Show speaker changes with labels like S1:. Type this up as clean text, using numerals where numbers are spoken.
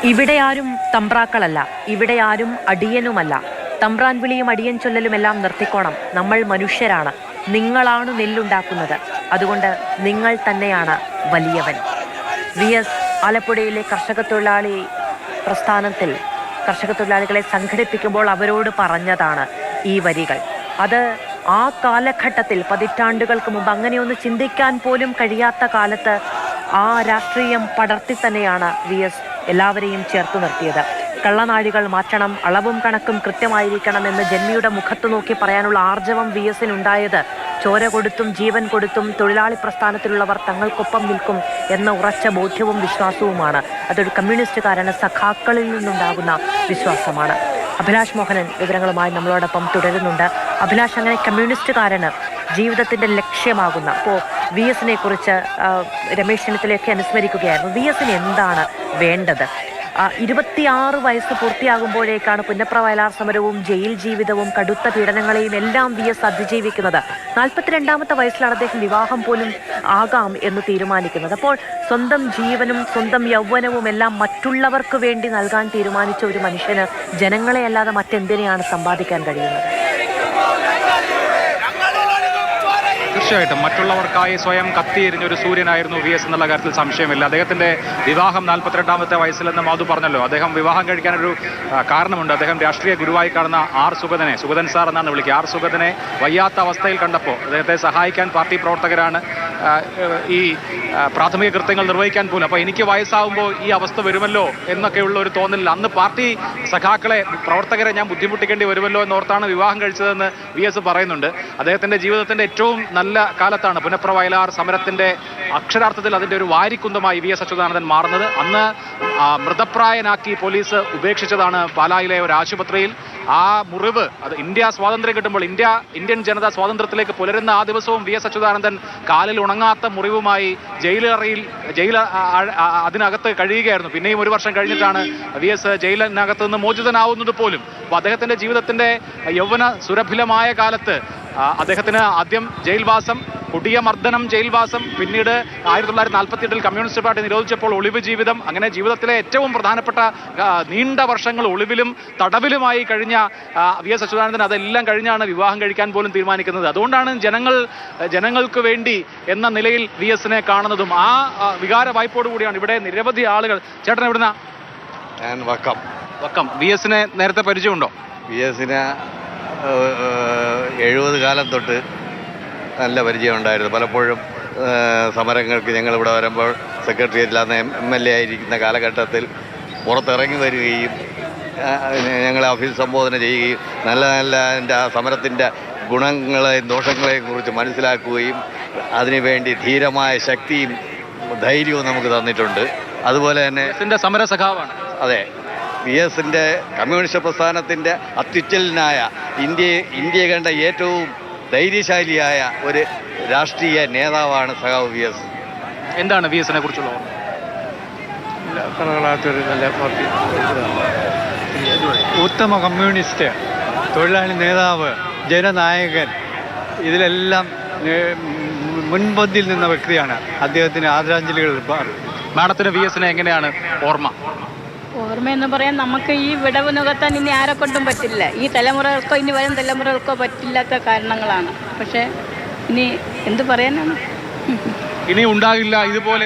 S1: ഇവിടെ ആരും തമ്പ്രാക്കളല്ല, ഇവിടെ ആരും അടിയനുമല്ല. തമ്പ്രാൻ വിളിയും അടിയൻ ചൊല്ലലുമെല്ലാം നിർത്തിക്കോണം. നമ്മൾ മനുഷ്യരാണ്. നിങ്ങളാണ് നെല്ലുണ്ടാക്കുന്നത്. അതുകൊണ്ട് നിങ്ങൾ തന്നെയാണ് വലിയവൻ. VS ആലപ്പുഴയിലെ കർഷക തൊഴിലാളി പ്രസ്ഥാനത്തിൽ കർഷക തൊഴിലാളികളെ സംഘടിപ്പിക്കുമ്പോൾ അവരോട് പറഞ്ഞതാണ് ഈ വരികൾ. അത് ആ കാലഘട്ടത്തിൽ പതിറ്റാണ്ടുകൾക്ക് മുമ്പ് അങ്ങനെയൊന്ന് ചിന്തിക്കാൻ പോലും കഴിയാത്ത കാലത്ത് ആ രാഷ്ട്രീയം പടർത്തി തന്നെയാണ് VS എല്ലാവരെയും ചേർത്ത് നിർത്തിയത്. കള്ളനാഴികൾ മാറ്റണം, അളവും കണക്കും കൃത്യമായിരിക്കണം എന്ന് ജന്മിയുടെ മുഖത്ത് നോക്കി പറയാനുള്ള ആർജവം VSനുണ്ടായത് ചോര കൊടുത്തും ജീവൻ കൊടുത്തും തൊഴിലാളി പ്രസ്ഥാനത്തിലുള്ളവർ തങ്ങൾക്കൊപ്പം നിൽക്കും എന്ന ഉറച്ച ബോധ്യവും വിശ്വാസവുമാണ്. അതൊരു കമ്മ്യൂണിസ്റ്റുകാരന് സഖാക്കളിൽ നിന്നുണ്ടാകുന്ന വിശ്വാസമാണ്. അഭിലാഷ് മോഹനൻ വിവരങ്ങളുമായി നമ്മളോടൊപ്പം തുടരുന്നുണ്ട്. അഭിലാഷ്, അങ്ങനെ കമ്മ്യൂണിസ്റ്റുകാരന് ജീവിതത്തിൻ്റെ ലക്ഷ്യമാകുന്ന ഇപ്പോൾ VSനെ കുറിച്ച് രമേശ് ചെന്നിത്തലയൊക്കെ അനുസ്മരിക്കുകയായിരുന്നു. VSന് എന്താണ് വേണ്ടത്? 26 വയസ്സ് പൂർത്തിയാകുമ്പോഴേക്കാണ് പുന്നപ്ര വയലാർ സമരവും ജയിൽ ജീവിതവും കടുത്ത പീഡനങ്ങളെയും എല്ലാം VS അതിജീവിക്കുന്നത്. 42ാമത്തെ വയസ്സിലാണ് അദ്ദേഹം വിവാഹം പോലും ആകാം എന്ന് തീരുമാനിക്കുന്നത്. അപ്പോൾ സ്വന്തം ജീവനും സ്വന്തം യൗവനവും എല്ലാം മറ്റുള്ളവർക്ക് വേണ്ടി നൽകാൻ തീരുമാനിച്ച ഒരു മനുഷ്യന് ജനങ്ങളെ അല്ലാതെ മറ്റെന്തിനെയാണ് സമ്പാദിക്കാൻ കഴിയുന്നത്?
S2: തീർച്ചയായിട്ടും മറ്റുള്ളവർക്കായി സ്വയം കത്തിയെരിഞ്ഞൊരു സൂര്യനായിരുന്നു VS എന്നുള്ള കാര്യത്തിൽ സംശയമില്ല. അദ്ദേഹത്തിന്റെ വിവാഹം 42ാമത്തെ വയസ്സിലെന്ന് മാധു പറഞ്ഞല്ലോ. അദ്ദേഹം വിവാഹം കഴിക്കാനൊരു കാരണമുണ്ട്. അദ്ദേഹം രാഷ്ട്രീയ ഗുരുവായി കാണുന്ന സുഗതൻ സാർ എന്നാണ് വിളിക്കുക. സുഗതനെ വയ്യാത്ത അവസ്ഥയിൽ കണ്ടപ്പോൾ അദ്ദേഹത്തെ സഹായിക്കാൻ പാർട്ടി പ്രവർത്തകരാണ് ഈ പ്രാഥമിക കൃത്യങ്ങൾ നിർവഹിക്കാൻ പോലും. അപ്പോൾ എനിക്ക് വയസ്സാകുമ്പോൾ ഈ അവസ്ഥ വരുമല്ലോ എന്നൊക്കെയുള്ള ഒരു തോന്നലിൽ അന്ന് പാർട്ടി സഖാക്കളെ പ്രവർത്തകരെ ഞാൻ ബുദ്ധിമുട്ടിക്കേണ്ടി വരുമല്ലോ എന്നോർത്താണ് വിവാഹം കഴിച്ചതെന്ന് VS പറയുന്നുണ്ട്. അദ്ദേഹത്തിന്റെ ജീവിതത്തിന്റെ ഏറ്റവും നല്ല കാലത്താണ് പുന്നപ്ര വയലാർ സമരത്തിന്റെ അക്ഷരാർത്ഥത്തിൽ അതിന്റെ ഒരു വാരിക്കുന്തമായി VS അച്യുതാനന്ദൻ മാറുന്നത്. അന്ന് മൃതപ്രായനാക്കി പോലീസ് ഉപേക്ഷിച്ചതാണ് പാലായിലെ ഒരു ആശുപത്രിയിൽ. ആ മുറിവ് അത് ഇന്ത്യ സ്വാതന്ത്ര്യം കിട്ടുമ്പോൾ ഇന്ത്യൻ ജനത സ്വാതന്ത്ര്യത്തിലേക്ക് പുലരുന്ന ആ ദിവസവും VS അച്യുതാനന്ദൻ കാലിൽ ഉണങ്ങാത്ത മുറിവുമായി അതിനകത്ത് കഴിയുകയായിരുന്നു. പിന്നെയും 1 വർഷം കഴിഞ്ഞിട്ടാണ് VS ജയിലിനകത്ത് നിന്ന് മോചിതനാവുന്നത് പോലും. അപ്പോൾ അദ്ദേഹത്തിന്റെ ജീവിതത്തിന്റെ യൗവന സുരഭിലമായ കാലത്ത് അദ്ദേഹത്തിന് ആദ്യം ജയിൽവാസം, കൊടിയ മർദ്ദനം, ജയിൽവാസം, പിന്നീട് 1948 കമ്മ്യൂണിസ്റ്റ് പാർട്ടി നിരോധിച്ചപ്പോൾ ഒളിവ് ജീവിതം, അങ്ങനെ ജീവിതത്തിലെ ഏറ്റവും പ്രധാനപ്പെട്ട നീണ്ട വർഷങ്ങൾ ഒളിവിലും തടവിലുമായി കഴിഞ്ഞ VS അച്യുതാനന്ദൻ അതെല്ലാം കഴിഞ്ഞാണ് വിവാഹം കഴിക്കാൻ പോലും തീരുമാനിക്കുന്നത്. അതുകൊണ്ടാണ് ജനങ്ങൾക്ക് വേണ്ടി എന്ന നിലയിൽ VSനെ കാണുന്നതും. ആ വികാര വായ്പോടു കൂടിയാണ് ഇവിടെ നിരവധി ആളുകൾ. ചേട്ടൻ എവിടുന്ന?
S3: ഞാൻ വക്കം.
S2: VSനെ നേരത്തെ പരിചയമുണ്ടോ?
S3: VSന് 70 കാലം തൊട്ട് നല്ല പരിചയമുണ്ടായിരുന്നു. പലപ്പോഴും സമരങ്ങൾക്ക് ഞങ്ങളിവിടെ വരുമ്പോൾ സെക്രട്ടേറിയറ്റിൽ അന്ന് MLA ആയിരിക്കുന്ന കാലഘട്ടത്തിൽ പുറത്തിറങ്ങി വരികയും ഞങ്ങളെ അഭിസംബോധന ചെയ്യുകയും നല്ല എൻ്റെ ആ സമരത്തിൻ്റെ ഗുണങ്ങളെയും ദോഷങ്ങളെയും കുറിച്ച് മനസ്സിലാക്കുകയും അതിനുവേണ്ടി ധീരമായ ശക്തിയും ധൈര്യവും നമുക്ക് തന്നിട്ടുണ്ട്. അതുപോലെ തന്നെ
S2: സമര സഖാവാണ്.
S3: അതെ, VSന്റെ കമ്മ്യൂണിസ്റ്റ് പ്രസ്ഥാനത്തിൻ്റെ അത്യുജ്വലനായ ഇന്ത്യ കണ്ട ഏറ്റവും ധൈര്യശാലിയായ ഒരു രാഷ്ട്രീയ നേതാവാണ് സഖാവ് VS.
S2: എന്താണ് VSനെ കുറിച്ചുള്ള
S4: നല്ല പാർട്ടി, ഉത്തമ കമ്മ്യൂണിസ്റ്റ്, തൊഴിലാളി നേതാവ്, ജനനായകൻ, ഇതിലെല്ലാം മുൻപന്തിയിൽ നിന്ന വ്യക്തിയാണ്. അദ്ദേഹത്തിന് ആദരാഞ്ജലികൾ.
S2: മാഡത്തിന് VSനെ എങ്ങനെയാണ്
S5: ഓർമ്മയെന്ന് പറയാൻ നമുക്ക് ഈ വിടവ് നികത്താൻ ഇനി ആരെ കൊണ്ടും പറ്റില്ല. ഈ തലമുറകൾക്കോ ഇനി വരും തലമുറകൾക്കോ പറ്റില്ലാത്ത കാരണങ്ങളാണ്. പക്ഷേ ഇനി എന്ത് പറയാനാണ്?
S2: ഇനി ഉണ്ടാകില്ല ഇതുപോലെ